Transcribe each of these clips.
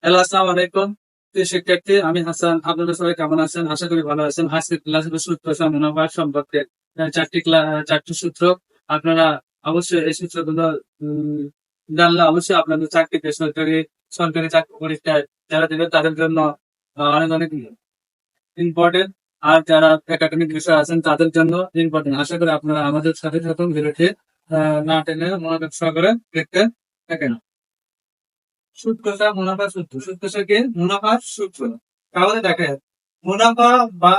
Hello, আসসালামু আলাইকুম। প্রিয় শিক্ষার্থী, আমি হাসান। আপনারা সবাই কেমন আছেন? আশা করি ভালো আছেন। আজকের ক্লাসে সূত্র মুনাফা সম্পর্কে চারটি সূত্র। আপনারা অবশ্যই এই সূত্রগুলো উম, জানলে অবশ্যই আপনাদের চাকরিতে সরকারি সরকারি চাকরি পরীক্ষায় যারা দেবে তাদের জন্য অনেক অনেক ইম্পর্টেন্ট। আর যারা একাডেমিক বিষয় আছেন তাদের জন্য ইম্পর্টেন্ট। আশা করি আপনারা আমাদের সাথে থাকুন, বিরতি না টেনে মনোযোগ সহকারে দেখতে থাকেন। সুৎকষা মুনাফার সূত্র। সুৎকষাকে মুনাফার সূত্র। তাহলে দেখেন, মুনাফা বা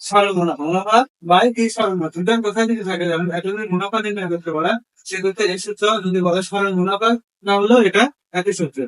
সরল মুনাফা, মুনাফা বাই কি সরল মুনাফা, দুটার কোথায় যদি থাকে যেমন একটা যদি মুনাফা নির্ণয় করতে বলে সেক্ষেত্রে এই সূত্র, যদি বলে সরল মুনাফা না হলেও এটা একই সূত্র।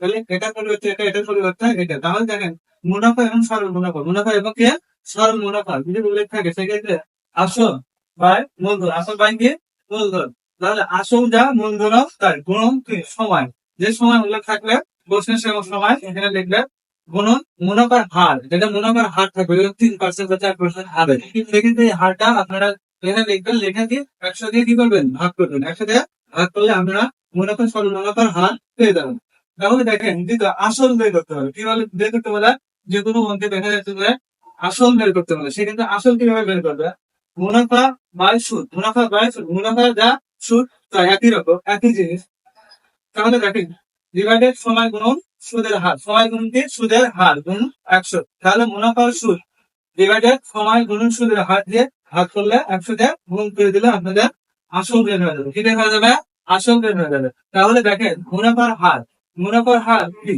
তাহলে এটা পরিবর্তে এটা, এটা পরিবর্তে এটা। তাহলে দেখেন, মুনাফা এবং সরল মুনাফা, মুনাফা এবং কি সরল মুনাফা যদি উল্লেখ থাকে সেক্ষেত্রে আসল বাই মূলধন, আসল বাই কি মূলধন। তাহলে আসল যা মূলধন তার গুণন কি সময়, যে সময় উল্লেখ থাকলে প্রশ্নের সময় এখানে লিখবে গুণন মুনাফার হার, যেটা মুনাফার হার থাকবে 3% বা 4% হারে। সেক্ষেত্রে এই হারটা আপনারা এখানে লিখবেন, লেখা দিয়ে 100 দিয়ে কি করবেন ভাগ করবেন। 100 দিয়ে ভাগ করলে আপনারা মুনাফা সরল মুনাফার হার পেয়ে যাবেন। তাহলে দেখেন, কিন্তু আসল বের করতে হবে। কিভাবে বের করতে বলে? যে কোনো অঙ্কে দেখা যাচ্ছে যে আসল বের করতে বলে, সেক্ষেত্রে আসল কিভাবে বের করবে? মুনাফা বাই সুদ, মুনাফা বাই সুদ, মুনাফা যা সুদ তা একই রকম, একই জিনিস। তাহলে দেখেন, ডিভাইডেড সময় গুণন সুদের হার, সময় গুণন কি সুদের হার গুণ 100। তাহলে মুনাফা ও সুদ ডিভাইডেড সময় গুণন সুদের হার দিয়ে ভাগ করলে 100 দিয়ে গুণ করে দিলে আপনাদের আসল বের হয়ে যাবে। কি বের হয়ে যাবে? আসল বের হয়ে যাবে। তাহলে দেখেন, মুনাফার হার, মুনাফার হার কি,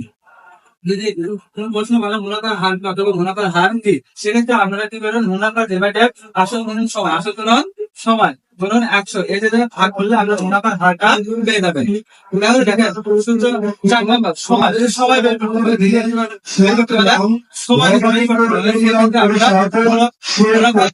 যদি কোন প্রশ্ন বলে মুনাফার হার অথবা মুনাফার হার কি, সেক্ষেত্রে আপনারা কি করেন, মুনাফা ডিভাইডেড আসল গুণন সময়, আসল গুণন সময় গুণন 100, এই যে ভাগ করলে আমরা মুনাফার হারটা পেয়ে যাবেন। তাহলে দেখেন, সূত্র 4 নাম্বার সময়, যদি সময় বের করতে হবে, বের করতে হবে সময় বের করতে হবে, সেক্ষেত্রে আমরা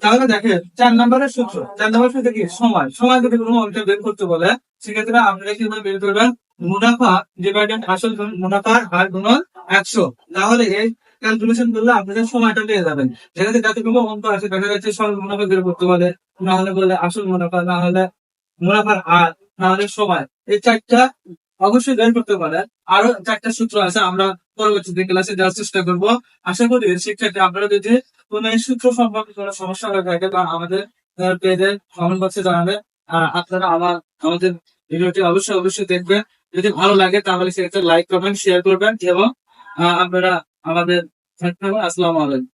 তাহলে দেখেন 4 নম্বরের সূত্র, 4 নম্বর সূত্র কি সময়, সময় যদি কোনো অঙ্কে বের করতে বলে সেক্ষেত্রে আপনারা কিভাবে বের করবেন? মুনাফা ডিভাইডেড আসল মুনাফার হার গুণন 100। তাহলে এই ক্যালকুলেশন করলে আপনাদের সময়টা পেয়ে যাবেন। যেখানে যতগুলো অঙ্ক আছে দেখা যাচ্ছে সরল মুনাফা বের করতে বলে, না হলে বলে আসল মুনাফা, না হলে মুনাফার হার, না হলে সময়। এই চারটা অবশ্যই বের করতে পারে। আরো 4টা সূত্র আছে, আমরা পরবর্তী ক্লাসে যাওয়ার চেষ্টা করবো। আশা করি শিক্ষার্থী আপনারা যদি কোন এই সূত্র সম্পর্কে কোনো সমস্যা হয়ে থাকে বা আমাদের পেজে কমেন্ট বক্সে জানাবে। আপনারা আমাদের ভিডিওটি অবশ্যই অবশ্যই দেখবেন। যদি ভালো লাগে তাহলে সেক্ষেত্রে লাইক করবেন, শেয়ার করবেন এবং আপনারা আমাদের থাকতে হবে। আসসালামু আলাইকুম।